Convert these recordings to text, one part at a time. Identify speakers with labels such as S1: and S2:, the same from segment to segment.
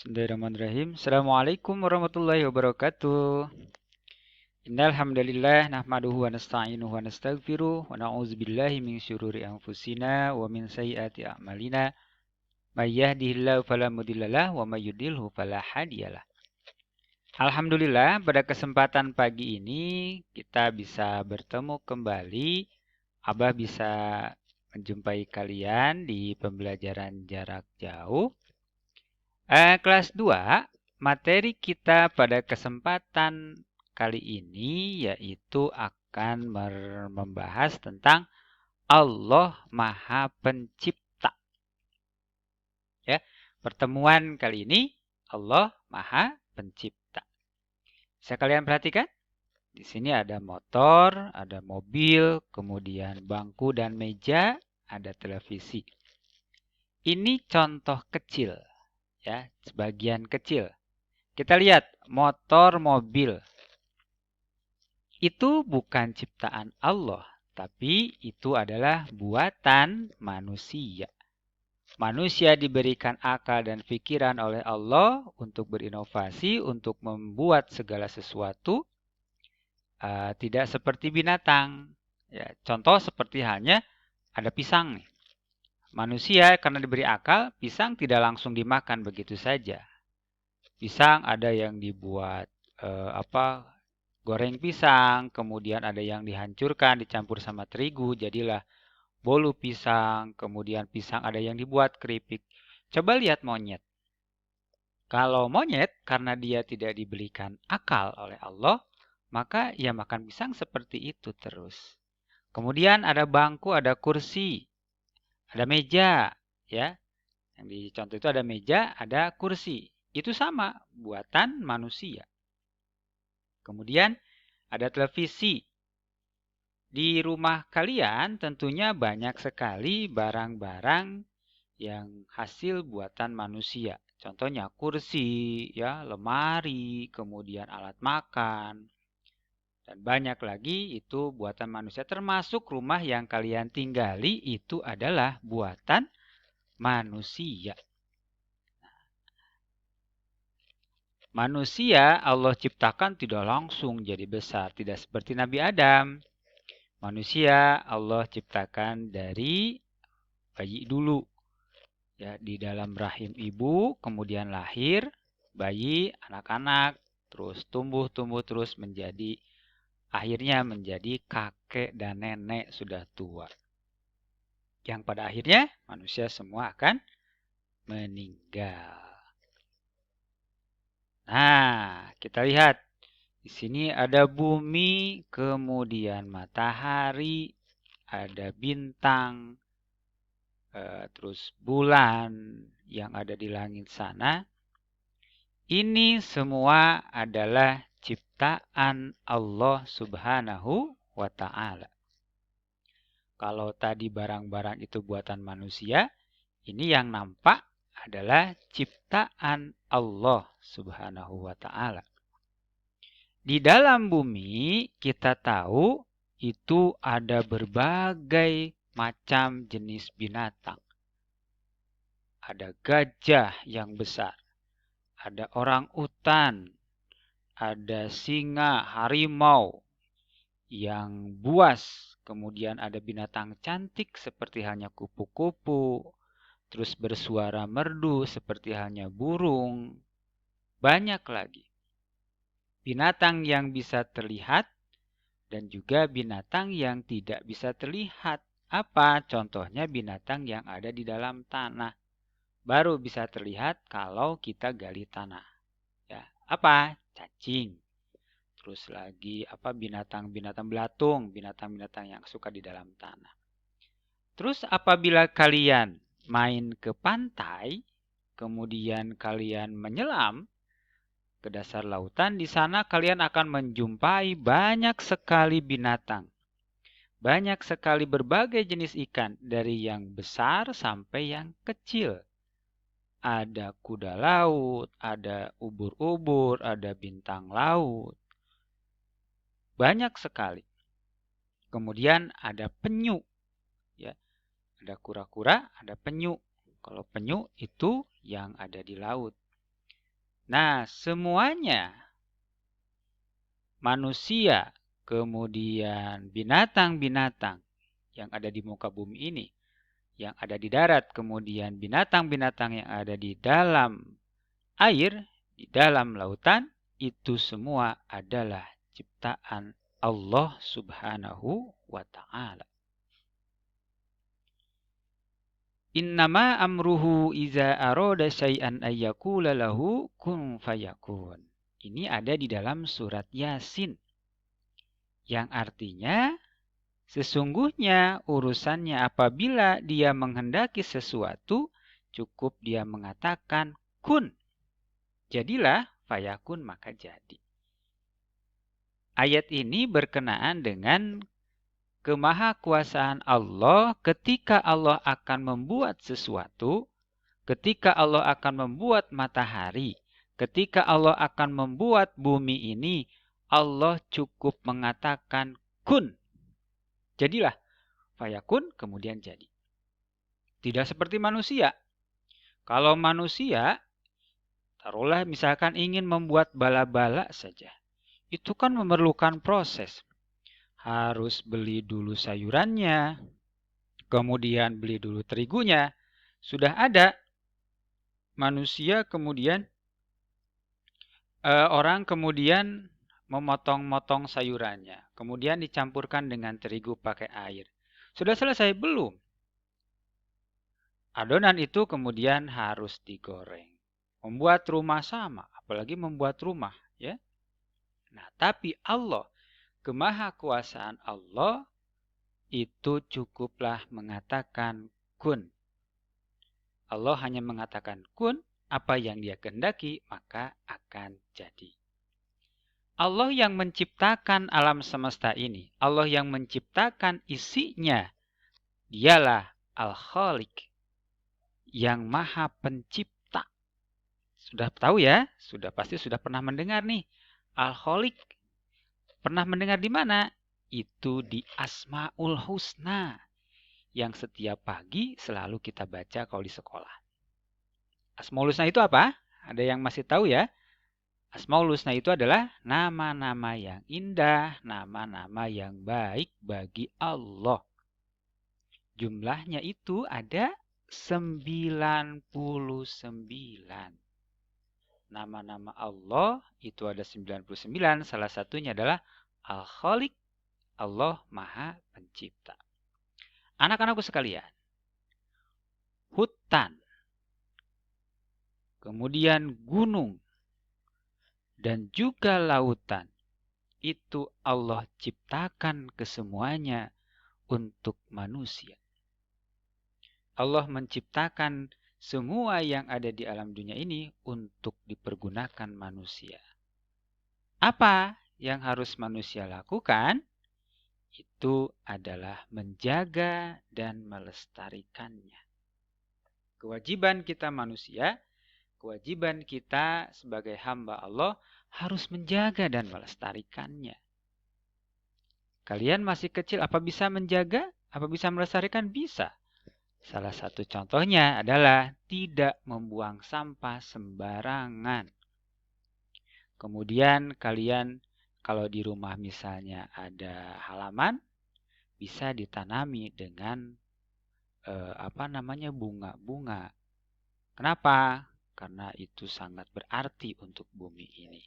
S1: Bismillahirrahmanirrahim. Assalamualaikum warahmatullahi wabarakatuh. Innal hamdalillah nahmaduhu wa nasta'inuhu wa nastaghfiruh wa na'udzu billahi min syururi anfusina wa min sayyiati a'malina. May yahdihillahu fala mudhillalah wa may yudlilhu fala hadiyalah. Alhamdulillah, pada kesempatan pagi ini kita bisa bertemu kembali. Abah bisa menjumpai kalian di pembelajaran jarak jauh. Kelas 2, materi kita pada kesempatan kali ini yaitu akan membahas tentang Allah Maha Pencipta. Ya, pertemuan kali ini Allah Maha Pencipta. Bisa kalian perhatikan? Di sini ada motor, ada mobil, kemudian bangku dan meja, ada televisi. Ini contoh kecil. Ya, sebagian kecil. Kita lihat motor, mobil. Itu bukan ciptaan Allah, tapi itu adalah buatan manusia. Manusia diberikan akal dan pikiran oleh Allah untuk berinovasi, untuk membuat segala sesuatu tidak seperti binatang. Ya, contoh seperti halnya ada pisang nih. Manusia karena diberi akal, pisang tidak langsung dimakan begitu saja. Pisang ada yang dibuat goreng pisang, kemudian ada yang dihancurkan, dicampur sama terigu, jadilah bolu pisang, kemudian pisang ada yang dibuat keripik. Coba lihat monyet. Kalau monyet, karena dia tidak diberikan akal oleh Allah, maka ia makan pisang seperti itu terus. Kemudian ada bangku, ada kursi, ada meja, ya. Yang di contoh itu ada meja, ada kursi. Itu sama, buatan manusia. Kemudian ada televisi. Di rumah kalian tentunya banyak sekali barang-barang yang hasil buatan manusia. Contohnya kursi, ya, lemari, kemudian alat makan. Dan banyak lagi itu buatan manusia, termasuk rumah yang kalian tinggali itu adalah buatan manusia. Manusia Allah ciptakan tidak langsung jadi besar, tidak seperti Nabi Adam. Manusia Allah ciptakan dari bayi dulu. Ya, di dalam rahim ibu, kemudian lahir bayi, anak-anak, terus tumbuh terus menjadi akhirnya menjadi kakek dan nenek sudah tua. Yang pada akhirnya manusia semua akan meninggal. Nah, kita lihat di sini ada bumi, kemudian matahari, ada bintang, terus bulan yang ada di langit sana. Ini semua adalah ciptaan Allah Subhanahu wa Ta'ala. Kalau tadi barang-barang itu buatan manusia, ini yang nampak adalah ciptaan Allah Subhanahu wa Ta'ala. Di dalam bumi kita tahu itu ada berbagai macam jenis binatang. Ada gajah yang besar, ada orang-utan, ada singa, harimau yang buas, kemudian ada binatang cantik seperti halnya kupu-kupu, terus bersuara merdu seperti halnya burung. Banyak lagi. Binatang yang bisa terlihat dan juga binatang yang tidak bisa terlihat. Apa? Contohnya binatang yang ada di dalam tanah. Baru bisa terlihat kalau kita gali tanah. Ya, apa? Cacing. Terus lagi binatang-binatang belatung, binatang-binatang yang suka di dalam tanah. Terus apabila kalian main ke pantai, kemudian kalian menyelam ke dasar lautan, di sana kalian akan menjumpai banyak sekali binatang. Banyak sekali berbagai jenis ikan, dari yang besar sampai yang kecil. Ada kuda laut, ada ubur-ubur, ada bintang laut. Banyak sekali. Kemudian ada penyu. Ya, ada kura-kura, ada penyu. Kalau penyu itu yang ada di laut. Nah, semuanya, manusia, kemudian binatang-binatang yang ada di muka bumi ini, yang ada di darat, kemudian binatang-binatang yang ada di dalam air, di dalam lautan, itu semua adalah ciptaan Allah Subhanahu wa Ta'ala. Innama amruhu iza aroda syai'an ayyakula lahu kun fayakun. Ini ada di dalam surat Yasin. Yang artinya, sesungguhnya urusannya apabila dia menghendaki sesuatu, cukup dia mengatakan kun. Jadilah, fayakun maka jadi. Ayat ini berkenaan dengan kemahakuasaan Allah ketika Allah akan membuat sesuatu, ketika Allah akan membuat matahari, ketika Allah akan membuat bumi ini, Allah cukup mengatakan kun. Jadilah, fayakun kemudian jadi. Tidak seperti manusia. Kalau manusia, taruhlah misalkan ingin membuat bala-bala saja. Itu kan memerlukan proses. Harus beli dulu sayurannya, kemudian beli dulu terigunya. Sudah ada manusia, kemudian orang kemudian memotong-motong sayurannya. Kemudian dicampurkan dengan terigu pakai air. Sudah selesai belum? Adonan itu kemudian harus digoreng. Membuat rumah sama, apalagi membuat rumah, ya. Nah, tapi Allah, kemahakuasaan Allah itu cukuplah mengatakan kun. Allah hanya mengatakan kun, apa yang dia kehendaki maka akan jadi. Allah yang menciptakan alam semesta ini, Allah yang menciptakan isinya, dialah Al-Khaliq, yang maha pencipta. Sudah tahu ya? Pasti sudah pernah mendengar nih. Al-Khaliq. Pernah mendengar di mana? Itu di Asmaul Husna, yang setiap pagi selalu kita baca kalau di sekolah. Asmaul Husna itu apa? Ada yang masih tahu ya? Asmaul Husna itu adalah nama-nama yang indah, nama-nama yang baik bagi Allah. Jumlahnya itu ada 99. Nama-nama Allah itu ada 99, salah satunya adalah Al-Khaliq, Allah Maha Pencipta. Anak-anakku sekalian, hutan, kemudian gunung, dan juga lautan, itu Allah ciptakan kesemuanya untuk manusia. Allah menciptakan semua yang ada di alam dunia ini untuk dipergunakan manusia. Apa yang harus manusia lakukan? Itu adalah menjaga dan melestarikannya. Kewajiban kita manusia, kewajiban kita sebagai hamba Allah harus menjaga dan melestarikannya. Kalian masih kecil, apa bisa menjaga? Apa bisa melestarikan? Bisa. Salah satu contohnya adalah tidak membuang sampah sembarangan. Kemudian kalian kalau di rumah misalnya ada halaman, bisa ditanami dengan bunga-bunga. Kenapa? Karena itu sangat berarti untuk bumi ini.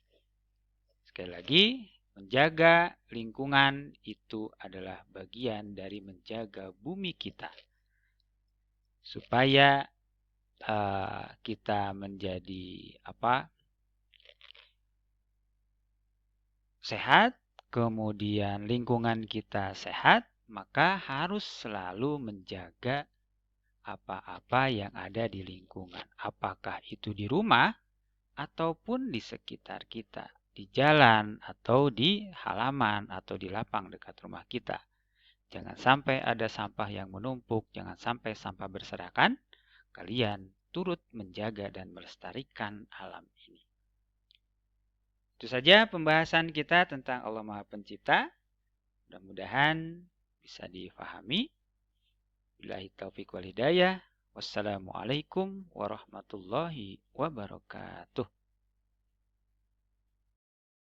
S1: Sekali lagi, menjaga lingkungan itu adalah bagian dari menjaga bumi kita. Supaya kita menjadi sehat, kemudian lingkungan kita sehat, maka harus selalu menjaga apa-apa yang ada di lingkungan. Apakah itu di rumah ataupun di sekitar kita, di jalan atau di halaman atau di lapang dekat rumah kita. Jangan sampai ada sampah yang menumpuk, jangan sampai sampah berserakan. Kalian turut menjaga dan melestarikan alam ini. Itu saja pembahasan kita tentang Allah Maha Pencipta. Mudah-mudahan bisa difahami. Billahi taufiq wal hidayah. Wassalamualaikum warahmatullahi wabarakatuh.